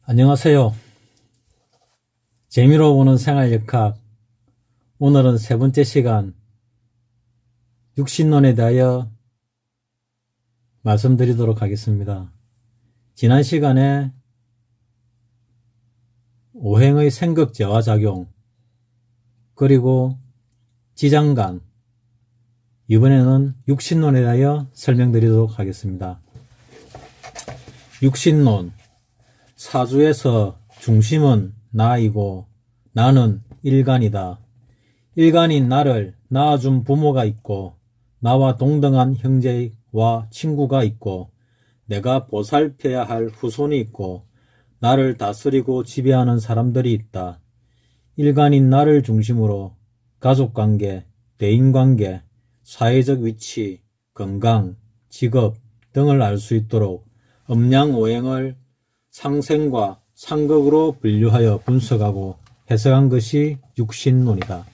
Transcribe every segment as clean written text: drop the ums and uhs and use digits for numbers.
안녕하세요. 재미로 보는 생활역학. 오늘은 세 번째 시간 육신론에 대하여 말씀드리도록 하겠습니다. 지난 시간에 오행의 생극제와 작용, 그리고 지장간, 이번에는 육신론에 대하여 설명드리도록 하겠습니다. 육신론, 사주에서 중심은 나이고 나는 일간이다. 일간인 나를 낳아준 부모가 있고 나와 동등한 형제와 친구가 있고 내가 보살펴야 할 후손이 있고 나를 다스리고 지배하는 사람들이 있다. 일간인 나를 중심으로 가족관계, 대인관계, 사회적 위치, 건강, 직업 등을 알 수 있도록 음양오행을 상생과 상극으로 분류하여 분석하고 해석한 것이 육신론이다.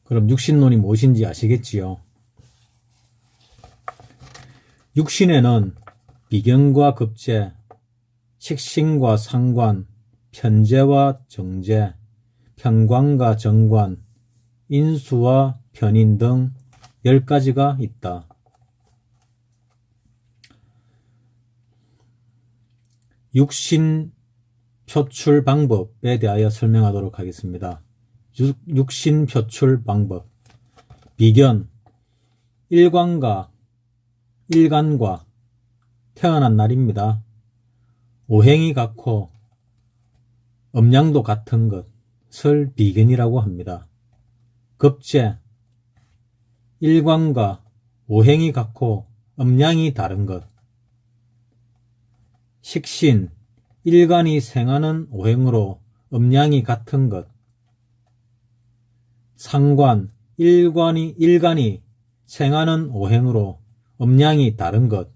그럼 육신론이 무엇인지 아시겠지요? 육신에는 비견과 급제, 식신과 상관, 편제와 정제, 편관과 정관, 인수와 편인 등 10가지가 있다. 육신 표출 방법에 대하여 설명하도록 하겠습니다. 육신 표출 방법. 비견, 일간과 태어난 날입니다. 오행이 같고 음양도 같은 것을 비견이라고 합니다. 급제, 일간과 오행이 같고 음양이 다른 것. 식신, 일간이 생하는 오행으로 음양이 같은 것. 상관, 일간이 생하는 오행으로 음양이 다른 것.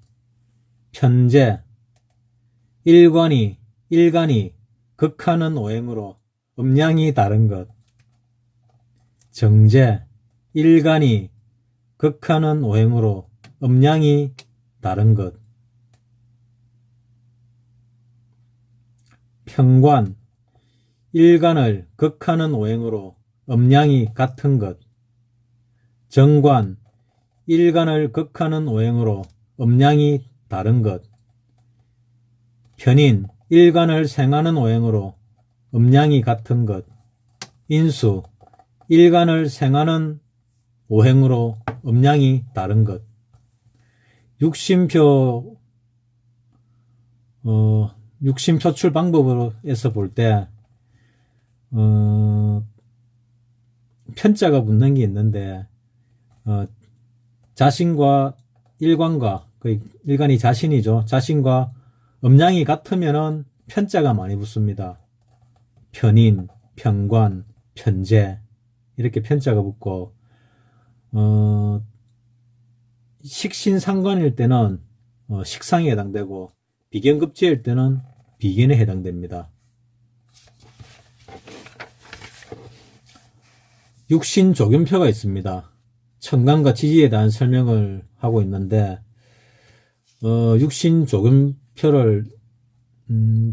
편제, 일간이 극하는 오행으로 음양이 다른 것. 정제, 일간이 극하는 오행으로 음양이 다른 것. 편관, 일간을 극하는 오행으로 음양이 같은 것. 정관, 일간을 극하는 오행으로 음양이 다른 것. 편인, 일간을 생하는 오행으로 음양이 같은 것. 인수, 일간을 생하는 오행으로 음양이 다른 것. 육신 표출 방법에서 볼 때 편자가 붙는 게 있는데 자신과 일간과 일간이 자신이죠. 자신과 음양이 같으면은 편자가 많이 붙습니다. 편인, 편관, 편제 이렇게 편자가 붙고 식신상관일 때는 식상에 해당되고 비견급제일 때는 비견에 해당됩니다. 육신 조견표가 있습니다. 천간과 지지에 대한 설명을 하고 있는데 육신 조견표를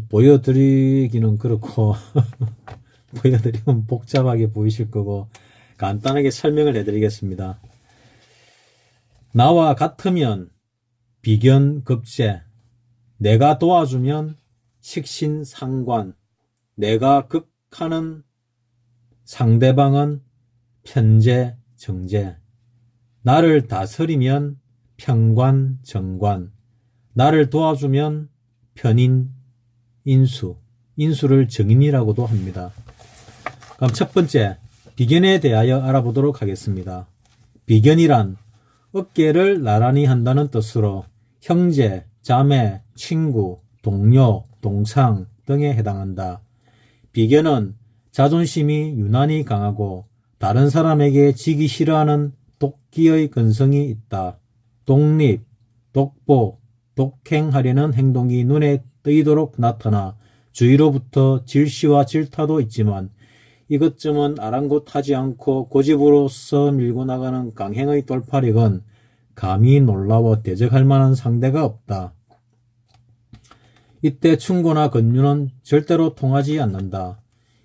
보여드리기는 그렇고 보여드리면 복잡하게 보이실 거고 간단하게 설명을 해드리겠습니다. 나와 같으면 비견급제, 내가 도와주면 식신상관, 내가 극하는 상대방은 편제, 정제, 나를 다스리면 편관, 정관, 나를 도와주면 편인, 인수, 인수를 정인이라고도 합니다. 그럼 첫 번째, 비견에 대하여 알아보도록 하겠습니다. 비견이란 어깨를 나란히 한다는 뜻으로 형제, 자매, 친구, 동료, 동상 등에 해당한다. 비견은 자존심이 유난히 강하고 다른 사람에게 지기 싫어하는 독기의 근성이 있다. 독립, 독보, 독행하려는 행동이 눈에 띄도록 나타나 주위로부터 질시와 질타도 있지만 이것쯤은 아랑곳하지 않고 고집으로서 밀고 나가는 강행의 돌파력은 감히 놀라워 대적할 만한 상대가 없다. 이때 충고나 권유는 절대로 통하지 않는다.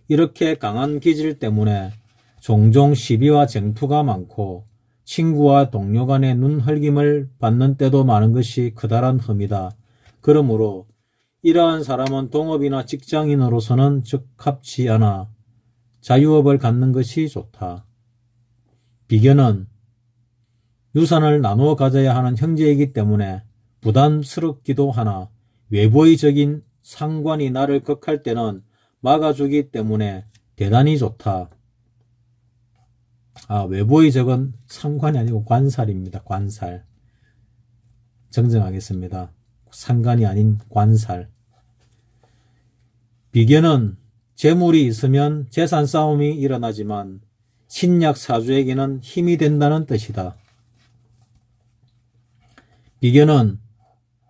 이렇게 강한 기질 때문에 종종 시비와 쟁투가 많고 친구와 동료 간의 눈헐김을 받는 때도 많은 것이 커다란 흠이다. 그러므로 이러한 사람은 동업이나 직장인으로서는 적합치 않아 자유업을 갖는 것이 좋다. 비견은 유산을 나누어 가져야 하는 형제이기 때문에 부담스럽기도 하나 외부의적인 상관이 나를 극할 때는 막아주기 때문에 대단히 좋다. 외부의적은 상관이 아니고 관살입니다. 관살. 정정하겠습니다. 상관이 아닌 관살. 비견은 재물이 있으면 재산 싸움이 일어나지만 신약 사주에게는 힘이 된다는 뜻이다. 비견은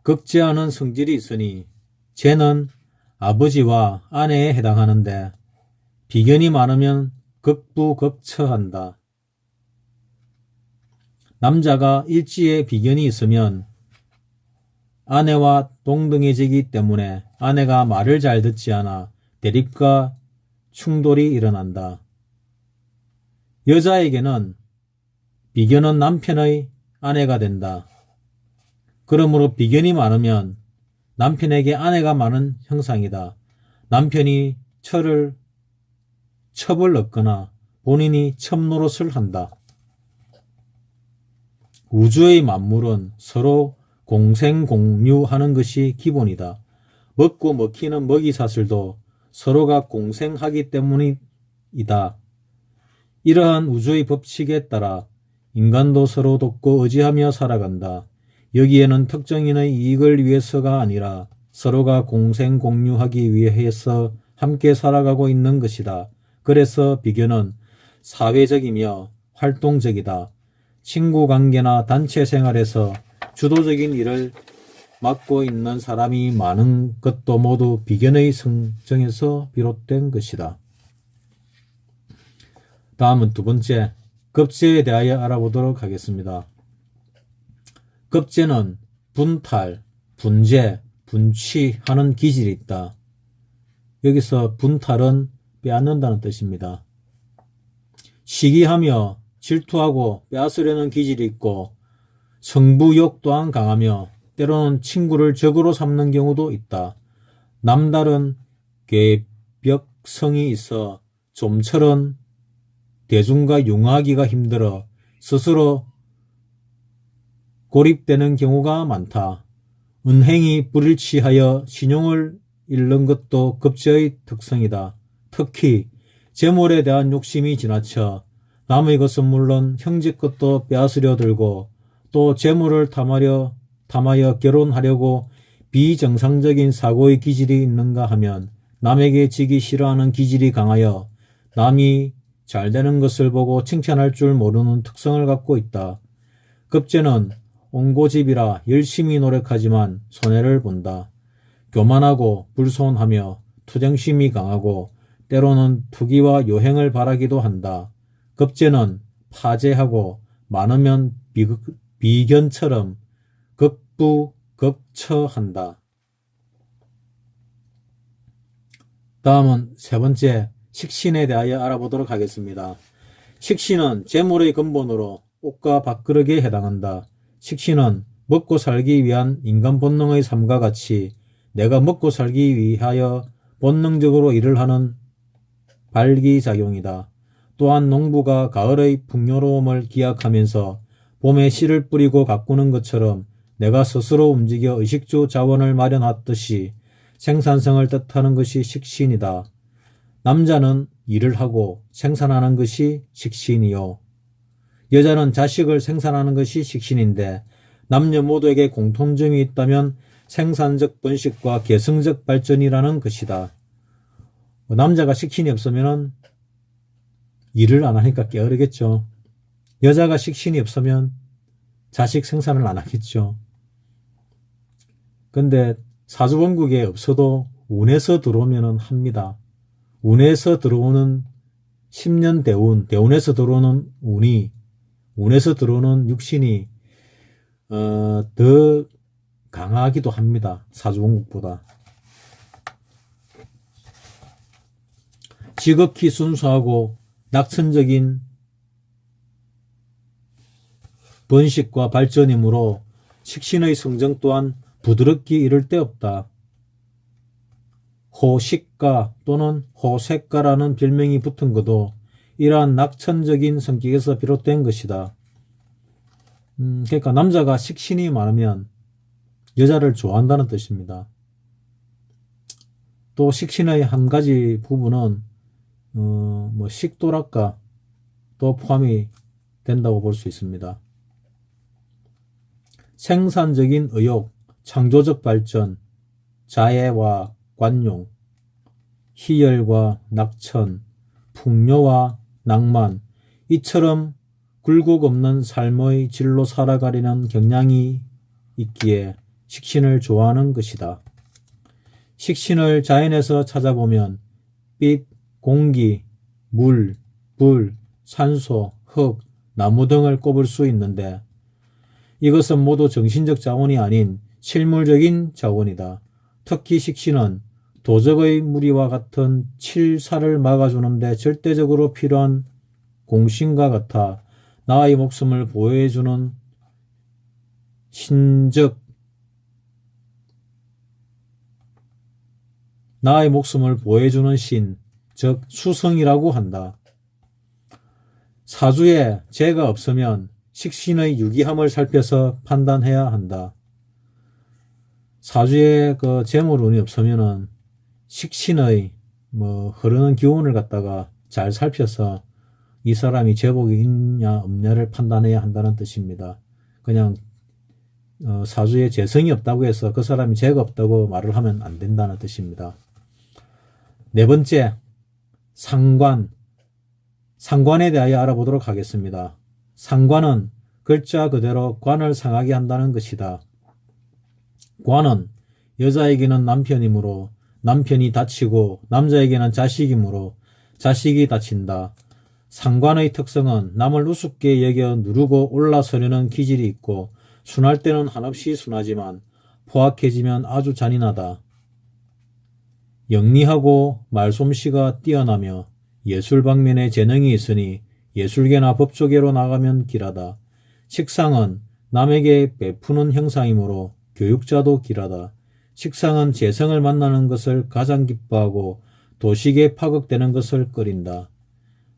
극제하는 성질이 있으니 쟤는 아버지와 아내에 해당하는데 비견이 많으면 극부극처한다. 남자가 일지에 비견이 있으면 아내와 동등해지기 때문에 아내가 말을 잘 듣지 않아 대립과 충돌이 일어난다. 여자에게는 비견은 남편의 아내가 된다. 그러므로 비견이 많으면 남편에게 아내가 많은 형상이다. 남편이 첩을 얻거나 본인이 첩노릇을 한다. 우주의 만물은 서로 공생공유하는 것이 기본이다. 먹고 먹히는 먹이사슬도 서로가 공생하기 때문이다. 이러한 우주의 법칙에 따라 인간도 서로 돕고 의지하며 살아간다. 여기에는 특정인의 이익을 위해서가 아니라 서로가 공생공유하기 위해서 함께 살아가고 있는 것이다. 그래서 비견은 사회적이며 활동적이다. 친구 관계나 단체 생활에서 주도적인 일을 맡고 있는 사람이 많은 것도 모두 비견의 성정에서 비롯된 것이다. 다음은 두 번째, 급제에 대하여 알아보도록 하겠습니다. 급제는 분탈, 분재, 분취하는 기질이 있다. 여기서 분탈은 빼앗는다는 뜻입니다. 시기하며 질투하고 빼앗으려는 기질이 있고 성부욕 또한 강하며 때로는 친구를 적으로 삼는 경우도 있다. 남다른 계벽성이 있어 좀처럼 대중과 융화하기가 힘들어 스스로 고립되는 경우가 많다. 은행이 불일치하여 신용을 잃는 것도 급제의 특성이다. 특히 재물에 대한 욕심이 지나쳐 남의 것은 물론 형제 것도 빼앗으려 들고 또 재물을 탐하여 결혼하려고 비정상적인 사고의 기질이 있는가 하면 남에게 지기 싫어하는 기질이 강하여 남이 잘 되는 것을 보고 칭찬할 줄 모르는 특성을 갖고 있다. 급제는 옹고집이라 열심히 노력하지만 손해를 본다. 교만하고 불손하며 투쟁심이 강하고 때로는 투기와 요행을 바라기도 한다. 급제는 파재하고 많으면 비견처럼 극부극처한다. 다음은 세 번째, 식신에 대하여 알아보도록 하겠습니다. 식신은 재물의 근본으로 옷과 밥그릇에 해당한다. 식신은 먹고 살기 위한 인간 본능의 삶과 같이 내가 먹고 살기 위하여 본능적으로 일을 하는 발기작용이다. 또한 농부가 가을의 풍요로움을 기약하면서 봄에 씨를 뿌리고 가꾸는 것처럼 내가 스스로 움직여 의식주 자원을 마련하듯이 생산성을 뜻하는 것이 식신이다. 남자는 일을 하고 생산하는 것이 식신이요. 여자는 자식을 생산하는 것이 식신인데 남녀 모두에게 공통점이 있다면 생산적 번식과 계승적 발전이라는 것이다. 남자가 식신이 없으면 일을 안 하니까 게으르겠죠. 여자가 식신이 없으면 자식 생산을 안 하겠죠. 근데 사주본국에 없어도 운에서 들어오면 합니다. 운에서 들어오는 10년 대운에서 들어오는 운에서 들어오는 육신이 더 강하기도 합니다. 사주본국보다. 지극히 순수하고 낙천적인 번식과 발전이므로 식신의 성정 또한 부드럽기 이를 데 없다. 호식가 또는 호색가라는 별명이 붙은 것도 이러한 낙천적인 성격에서 비롯된 것이다. 그러니까 남자가 식신이 많으면 여자를 좋아한다는 뜻입니다. 또 식신의 한 가지 부분은 식도락가 또 포함이 된다고 볼 수 있습니다. 생산적인 의욕, 창조적 발전, 자애와 관용, 희열과 낙천, 풍요와 낭만, 이처럼 굴곡 없는 삶의 질로 살아가려는 경향이 있기에 식신을 좋아하는 것이다. 식신을 자연에서 찾아보면 빛, 공기, 물, 불, 산소, 흙, 나무 등을 꼽을 수 있는데 이것은 모두 정신적 자원이 아닌 실물적인 자원이다. 특히 식신은 도적의 무리와 같은 칠사를 막아주는데 절대적으로 필요한 공신과 같아 나의 목숨을 보호해주는 나의 목숨을 보호해주는 신, 즉 수성이라고 한다. 사주에 재가 없으면 식신의 유기함을 살펴서 판단해야 한다. 사주에 재물운이 없으면은 식신의 흐르는 기운을 갖다가 잘 살펴서 이 사람이 제복이 있냐 없냐를 판단해야 한다는 뜻입니다. 그냥 사주에 재성이 없다고 해서 그 사람이 재가 없다고 말을 하면 안 된다는 뜻입니다. 네 번째, 상관에 대하여 알아보도록 하겠습니다. 상관은 글자 그대로 관을 상하게 한다는 것이다. 관은 여자에게는 남편이므로 남편이 다치고 남자에게는 자식이므로 자식이 다친다. 상관의 특성은 남을 우습게 여겨 누르고 올라서려는 기질이 있고 순할 때는 한없이 순하지만 포악해지면 아주 잔인하다. 영리하고 말솜씨가 뛰어나며 예술 방면에 재능이 있으니 예술계나 법조계로 나가면 길하다. 식상은 남에게 베푸는 형상이므로 교육자도 길하다. 식상은 재성을 만나는 것을 가장 기뻐하고 도식에 파극되는 것을 꺼린다.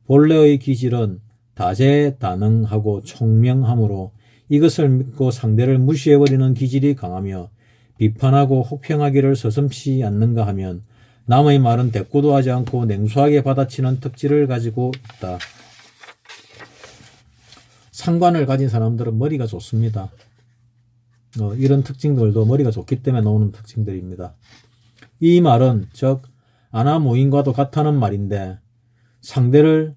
본래의 기질은 다재다능하고 총명하므로 이것을 믿고 상대를 무시해버리는 기질이 강하며 비판하고 혹평하기를 서슴지 않는가 하면 남의 말은 대꾸도 하지 않고 냉소하게 받아치는 특질을 가지고 있다. 상관을 가진 사람들은 머리가 좋습니다. 이런 특징들도 머리가 좋기 때문에 나오는 특징들입니다. 이 말은 즉 아나무인과도 같다는 말인데 상대를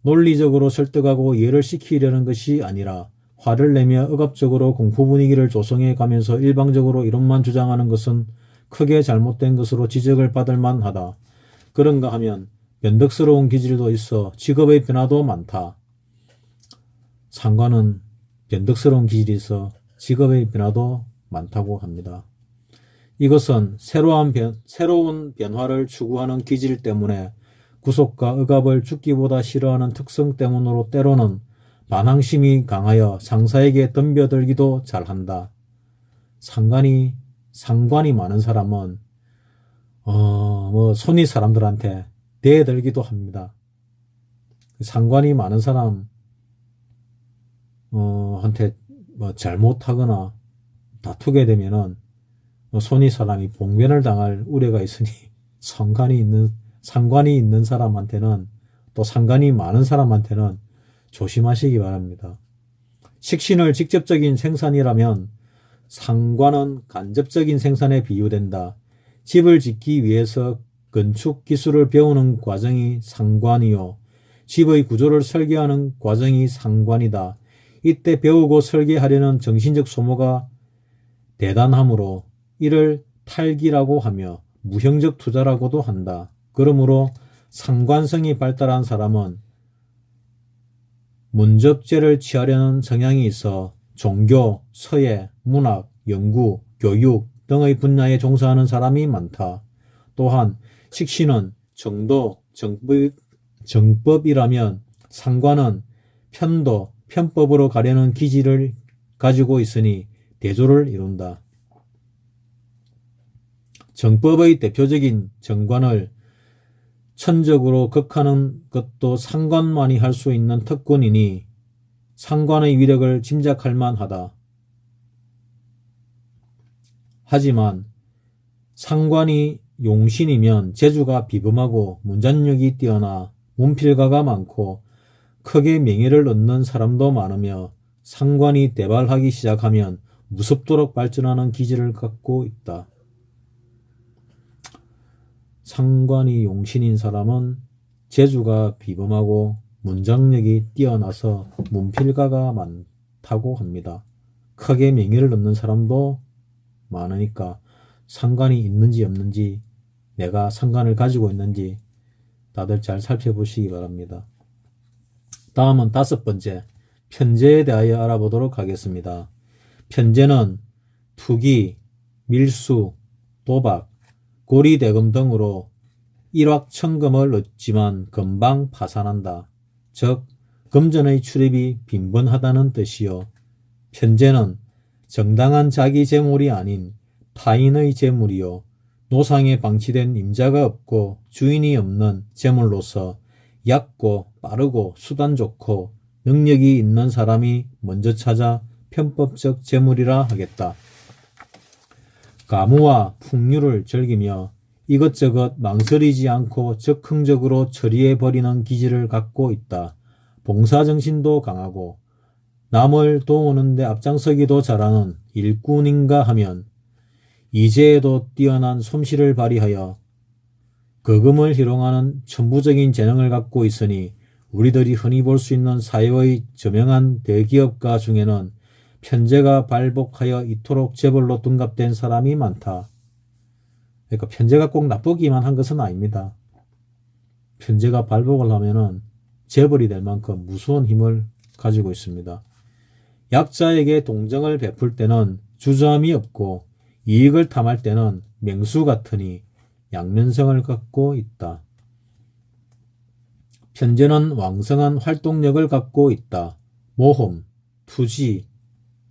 논리적으로 설득하고 이해를 시키려는 것이 아니라 화를 내며 억압적으로 공포 분위기를 조성해 가면서 일방적으로 이론만 주장하는 것은 크게 잘못된 것으로 지적을 받을 만하다. 그런가 하면 변덕스러운 기질도 있어 직업의 변화도 많다. 상관은 변덕스러운 기질이 있어 직업의 변화도 많다고 합니다. 이것은 새로운 변화를 추구하는 기질 때문에 구속과 억압을 죽기보다 싫어하는 특성 때문으로 때로는 반항심이 강하여 상사에게 덤벼들기도 잘한다. 상관이 많은 사람은 손윗 사람들한테 대들기도 합니다. 상관이 많은 사람 한테 잘못하거나 다투게 되면은 손윗 사람이 봉변을 당할 우려가 있으니 상관이 있는 사람한테는 또 상관이 많은 사람한테는 조심하시기 바랍니다. 식신을 직접적인 생산이라면 상관은 간접적인 생산에 비유된다. 집을 짓기 위해서 건축 기술을 배우는 과정이 상관이요. 집의 구조를 설계하는 과정이 상관이다. 이때 배우고 설계하려는 정신적 소모가 대단하므로 이를 탈기라고 하며 무형적 투자라고도 한다. 그러므로 상관성이 발달한 사람은 문접제를 취하려는 성향이 있어 종교, 서예, 문학, 연구, 교육 등의 분야에 종사하는 사람이 많다. 또한 식신은 정도, 정법이라면 상관은 편도, 편법으로 가려는 기질을 가지고 있으니 대조를 이룬다. 정법의 대표적인 정관을 천적으로 극하는 것도 상관만이 할 수 있는 특권이니 상관의 위력을 짐작할 만하다. 하지만 상관이 용신이면 재주가 비범하고 문장력이 뛰어나 문필가가 많고 크게 명예를 얻는 사람도 많으며 상관이 대발하기 시작하면 무섭도록 발전하는 기질을 갖고 있다. 상관이 용신인 사람은 재주가 비범하고 문장력이 뛰어나서 문필가가 많다고 합니다. 크게 명예를 얻는 사람도 많으니까 상관이 있는지 없는지, 내가 상관을 가지고 있는지 다들 잘 살펴보시기 바랍니다. 다음은 5번째, 편제에 대하여 알아보도록 하겠습니다. 편제는 투기, 밀수, 도박, 고리대금 등으로 일확천금을 얻지만 금방 파산한다. 즉 금전의 출입이 빈번하다는 뜻이요. 편제는 정당한 자기 재물이 아닌 타인의 재물이요. 노상에 방치된 임자가 없고 주인이 없는 재물로서 얕고 빠르고 수단 좋고 능력이 있는 사람이 먼저 찾아 편법적 재물이라 하겠다. 가무와 풍류를 즐기며 이것저것 망설이지 않고 적극적으로 처리해버리는 기질을 갖고 있다. 봉사정신도 강하고 남을 도우는 데 앞장서기도 잘하는 일꾼인가 하면 이재에도 뛰어난 솜씨를 발휘하여 거금을 희롱하는 천부적인 재능을 갖고 있으니 우리들이 흔히 볼 수 있는 사회의 저명한 대기업가 중에는 편제가 발복하여 이토록 재벌로 둔갑된 사람이 많다. 그러니까 편제가 꼭 나쁘기만 한 것은 아닙니다. 편제가 발복을 하면은 재벌이 될 만큼 무서운 힘을 가지고 있습니다. 약자에게 동정을 베풀 때는 주저함이 없고 이익을 탐할 때는 맹수 같으니 양면성을 갖고 있다. 편제는 왕성한 활동력을 갖고 있다. 모험, 투지,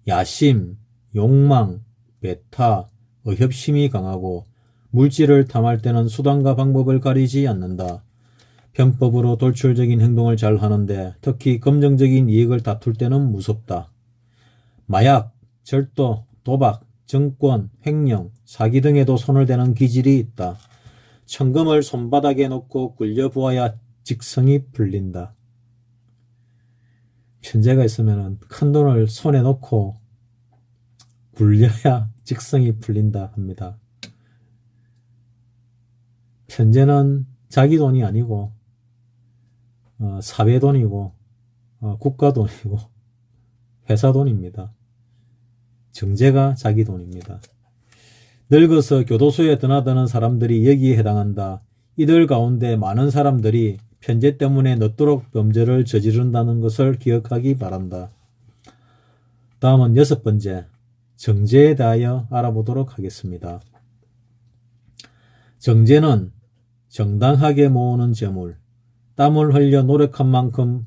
야심, 욕망, 배타, 의협심이 강하고 물질을 탐할 때는 수단과 방법을 가리지 않는다. 편법으로 돌출적인 행동을 잘 하는데 특히 검정적인 이익을 다툴 때는 무섭다. 마약, 절도, 도박, 정권, 횡령, 사기 등에도 손을 대는 기질이 있다. 천금을 손바닥에 놓고 굴려보아야 직성이 풀린다. 편제가 있으면 큰 돈을 손에 놓고 굴려야 직성이 풀린다 합니다. 편제는 자기 돈이 아니고 사회 돈이고 국가 돈이고 회사 돈입니다. 정제가 자기 돈입니다. 늙어서 교도소에 드나드는 사람들이 여기에 해당한다. 이들 가운데 많은 사람들이 편제 때문에 늦도록 범죄를 저지른다는 것을 기억하기 바란다. 다음은 6번째, 정제에 대하여 알아보도록 하겠습니다. 정제는 정당하게 모으는 재물, 땀을 흘려 노력한 만큼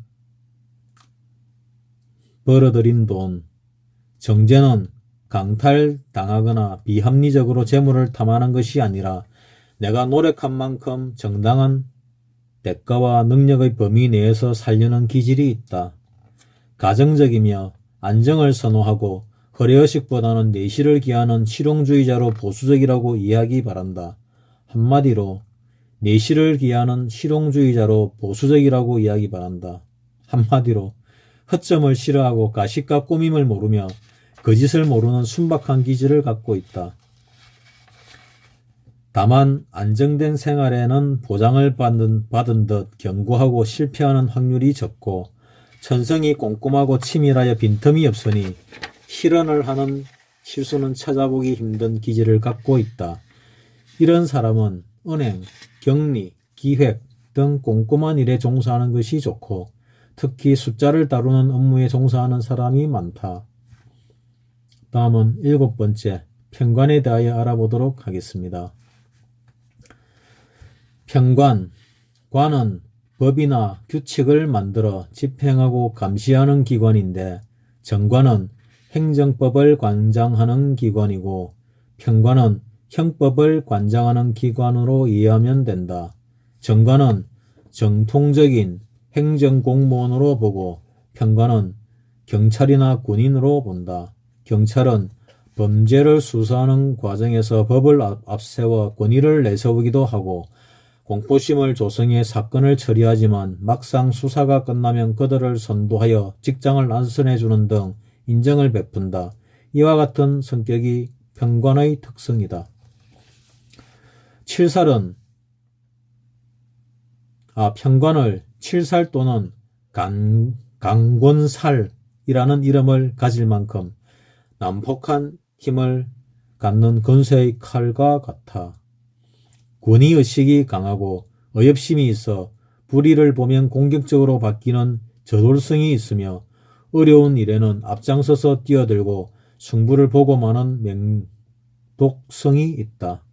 벌어들인 돈. 정제는 강탈당하거나 비합리적으로 재물을 탐하는 것이 아니라 내가 노력한 만큼 정당한 대가와 능력의 범위 내에서 살려는 기질이 있다. 가정적이며 안정을 선호하고 허례허식보다는 내실을 기하는 실용주의자로 보수적이라고 이해하기 바란다. 한마디로 내실을 기하는 실용주의자로 보수적이라고 이해하기 바란다. 한마디로 허점을 싫어하고 가식과 꾸밈을 모르며 거짓을 모르는 순박한 기질을 갖고 있다. 다만 안정된 생활에는 보장을 받은 듯 견고하고 실패하는 확률이 적고 천성이 꼼꼼하고 치밀하여 빈틈이 없으니 실언을 하는 실수는 찾아보기 힘든 기질을 갖고 있다. 이런 사람은 은행, 격리, 기획 등 꼼꼼한 일에 종사하는 것이 좋고 특히 숫자를 다루는 업무에 종사하는 사람이 많다. 다음은 7번째, 편관에 대하여 알아보도록 하겠습니다. 편관, 관은 법이나 규칙을 만들어 집행하고 감시하는 기관인데 정관은 행정법을 관장하는 기관이고 평관은 형법을 관장하는 기관으로 이해하면 된다. 정관은 정통적인 행정공무원으로 보고 평관은 경찰이나 군인으로 본다. 경찰은 범죄를 수사하는 과정에서 법을 앞세워 권위를 내세우기도 하고 공포심을 조성해 사건을 처리하지만 막상 수사가 끝나면 그들을 선도하여 직장을 안선해주는 등 인정을 베푼다. 이와 같은 성격이 평관의 특성이다. 평관을 칠살 또는 강권살이라는 이름을 가질 만큼 난폭한 힘을 갖는 근세의 칼과 같아. 권위의식이 강하고 어협심이 있어 불의를 보면 공격적으로 바뀌는 저돌성이 있으며 어려운 일에는 앞장서서 뛰어들고 승부를 보고 마는 맹독성이 있다.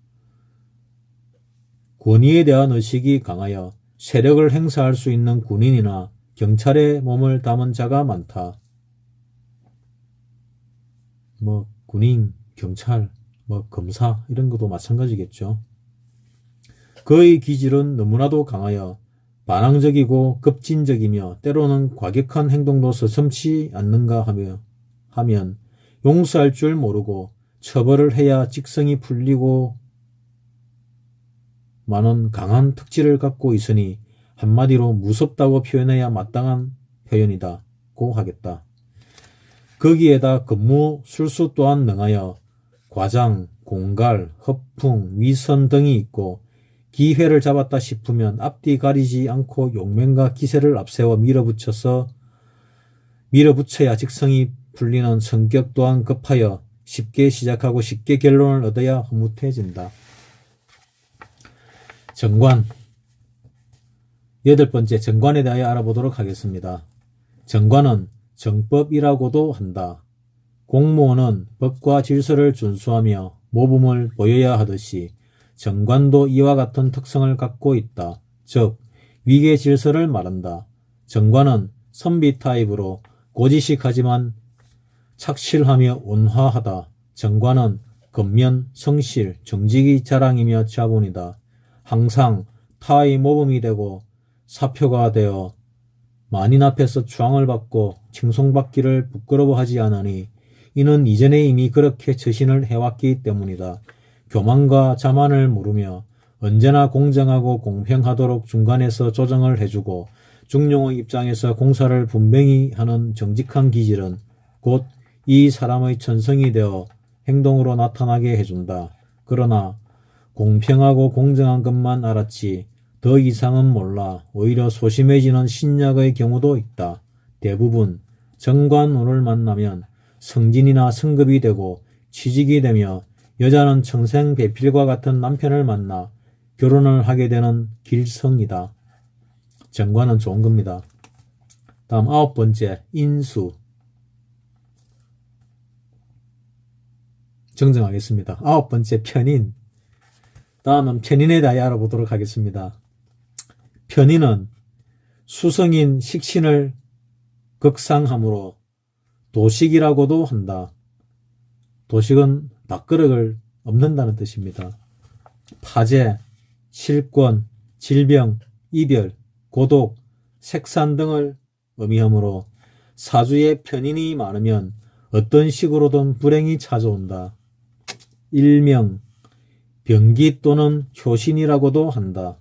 권위에 대한 의식이 강하여 세력을 행사할 수 있는 군인이나 경찰의 몸을 담은 자가 많다. 군인, 경찰, 검사 이런 것도 마찬가지겠죠. 그의 기질은 너무나도 강하여 반항적이고 급진적이며 때로는 과격한 행동도 서슴지 않는가 하면 용서할 줄 모르고 처벌을 해야 직성이 풀리고 많은 강한 특질을 갖고 있으니 한마디로 무섭다고 표현해야 마땅한 표현이다고 하겠다. 거기에다 근무 술수 또한 능하여 과장, 공갈, 허풍, 위선 등이 있고 기회를 잡았다 싶으면 앞뒤 가리지 않고 용맹과 기세를 앞세워 밀어붙여야 직성이 풀리는 성격 또한 급하여 쉽게 시작하고 쉽게 결론을 얻어야 흐뭇해진다. 정관. 8번째, 정관에 대하여 알아보도록 하겠습니다. 정관은 정법이라고도 한다. 공무원은 법과 질서를 준수하며 모범을 보여야 하듯이 정관도 이와 같은 특성을 갖고 있다. 즉, 위계 질서를 말한다. 정관은 선비 타입으로 고지식하지만 착실하며 온화하다. 정관은 근면, 성실, 정직이 자랑이며 자본이다. 항상 타의 모범이 되고 사표가 되어 만인 앞에서 추앙을 받고 칭송받기를 부끄러워하지 않으니 이는 이전에 이미 그렇게 처신을 해왔기 때문이다. 교만과 자만을 모르며 언제나 공정하고 공평하도록 중간에서 조정을 해주고 중용의 입장에서 공사를 분명히 하는 정직한 기질은 곧 이 사람의 천성이 되어 행동으로 나타나게 해준다. 그러나 공평하고 공정한 것만 알았지 더 이상은 몰라 오히려 소심해지는 신약의 경우도 있다. 대부분 정관운을 만나면 성진이나 성급이 되고 취직이 되며 여자는 청생배필과 같은 남편을 만나 결혼을 하게 되는 길성이다. 정관은 좋은 겁니다. 다음 9번째, 인수. 정정하겠습니다. 9번째, 편인. 다음은 편인에 대해 알아보도록 하겠습니다. 편인은 수성인 식신을 극상함으로 도식이라고도 한다. 도식은 밥그릇을 엎는다는 뜻입니다. 파제, 실권, 질병, 이별, 고독, 색산 등을 의미하므로 사주에 편인이 많으면 어떤 식으로든 불행이 찾아온다. 일명 병기 또는 효신이라고도 한다.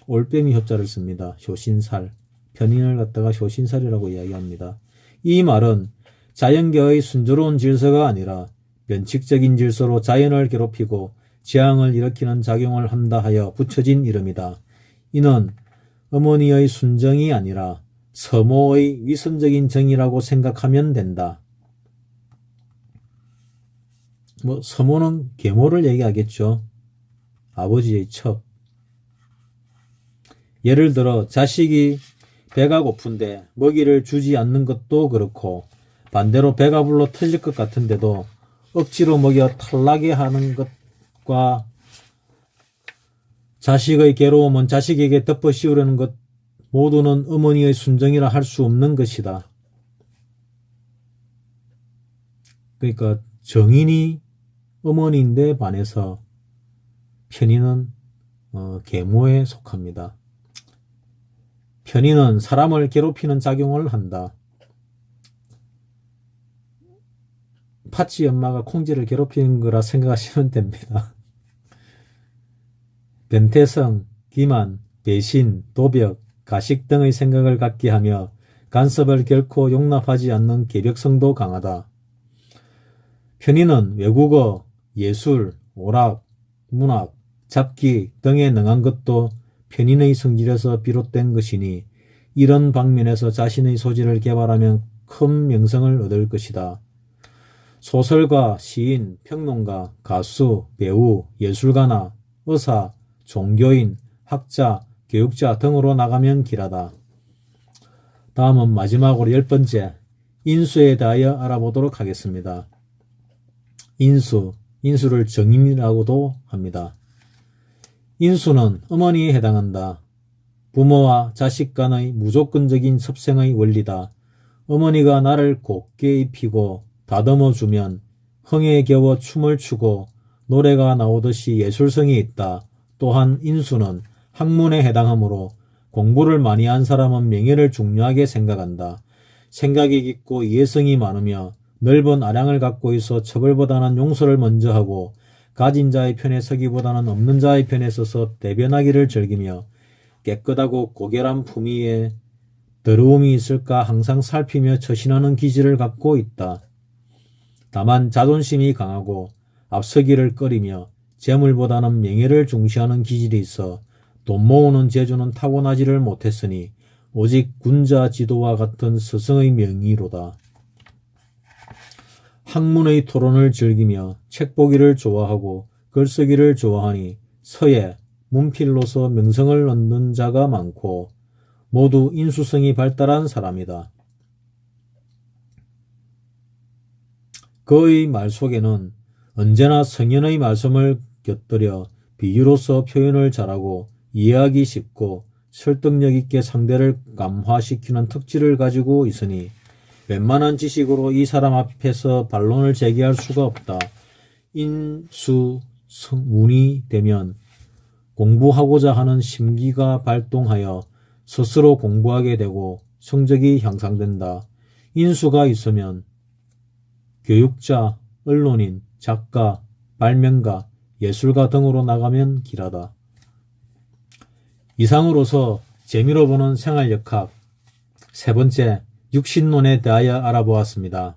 올빼미 효자를 씁니다. 효신살. 편인을 갖다가 효신살이라고 이야기합니다. 이 말은 자연계의 순조로운 질서가 아니라 변칙적인 질서로 자연을 괴롭히고 재앙을 일으키는 작용을 한다 하여 붙여진 이름이다. 이는 어머니의 순정이 아니라 서모의 위선적인 정이라고 생각하면 된다. 서모는 계모를 얘기하겠죠. 아버지의 첩. 예를 들어 자식이 배가 고픈데 먹이를 주지 않는 것도 그렇고 반대로 배가 불러 터질 것 같은데도 억지로 먹여 탈나게 하는 것과 자식의 괴로움은 자식에게 덮어 씌우려는 것 모두는 어머니의 순정이라 할 수 없는 것이다. 그러니까 정인이 어머니인데 반해서 편인은 계모에 속합니다. 편인은 사람을 괴롭히는 작용을 한다. 파치 엄마가 콩쥐를 괴롭히는 거라 생각하시면 됩니다. 변태성, 기만, 배신, 도벽, 가식 등의 생각을 갖게 하며 간섭을 결코 용납하지 않는 계벽성도 강하다. 편인은 외국어, 예술, 오락, 문학, 잡기 등에 능한 것도 편인의 성질에서 비롯된 것이니 이런 방면에서 자신의 소질을 개발하면 큰 명성을 얻을 것이다. 소설가, 시인, 평론가, 가수, 배우, 예술가나 의사, 종교인, 학자, 교육자 등으로 나가면 길하다. 다음은 마지막으로 10번째, 인수에 대하여 알아보도록 하겠습니다. 인수를 정인이라고도 합니다. 인수는 어머니에 해당한다. 부모와 자식 간의 무조건적인 섭생의 원리다. 어머니가 나를 곱게 입히고 다듬어 주면 흥에 겨워 춤을 추고 노래가 나오듯이 예술성이 있다. 또한 인수는 학문에 해당하므로 공부를 많이 한 사람은 명예를 중요하게 생각한다. 생각이 깊고 이해성이 많으며 넓은 아량을 갖고 있어 처벌보다는 용서를 먼저 하고 가진 자의 편에 서기보다는 없는 자의 편에 서서 대변하기를 즐기며 깨끗하고 고결한 품위에 더러움이 있을까 항상 살피며 처신하는 기질을 갖고 있다. 다만 자존심이 강하고 앞서기를 꺼리며 재물보다는 명예를 중시하는 기질이 있어 돈 모으는 재주는 타고나지를 못했으니 오직 군자 지도와 같은 스승의 명의로다. 학문의 토론을 즐기며 책 보기를 좋아하고 글쓰기를 좋아하니 서예, 문필로서 명성을 얻는 자가 많고 모두 인수성이 발달한 사람이다. 그의 말 속에는 언제나 성현의 말씀을 곁들여 비유로서 표현을 잘하고 이해하기 쉽고 설득력 있게 상대를 감화시키는 특질을 가지고 있으니 웬만한 지식으로 이 사람 앞에서 반론을 제기할 수가 없다. 인수운이 되면 공부하고자 하는 심기가 발동하여 스스로 공부하게 되고 성적이 향상된다. 인수가 있으면 교육자, 언론인, 작가, 발명가, 예술가 등으로 나가면 길하다. 이상으로서 재미로 보는 생활역학 세 번째, 육신론에 대하여 알아보았습니다.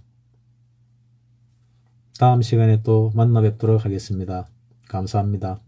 다음 시간에 또 만나 뵙도록 하겠습니다. 감사합니다.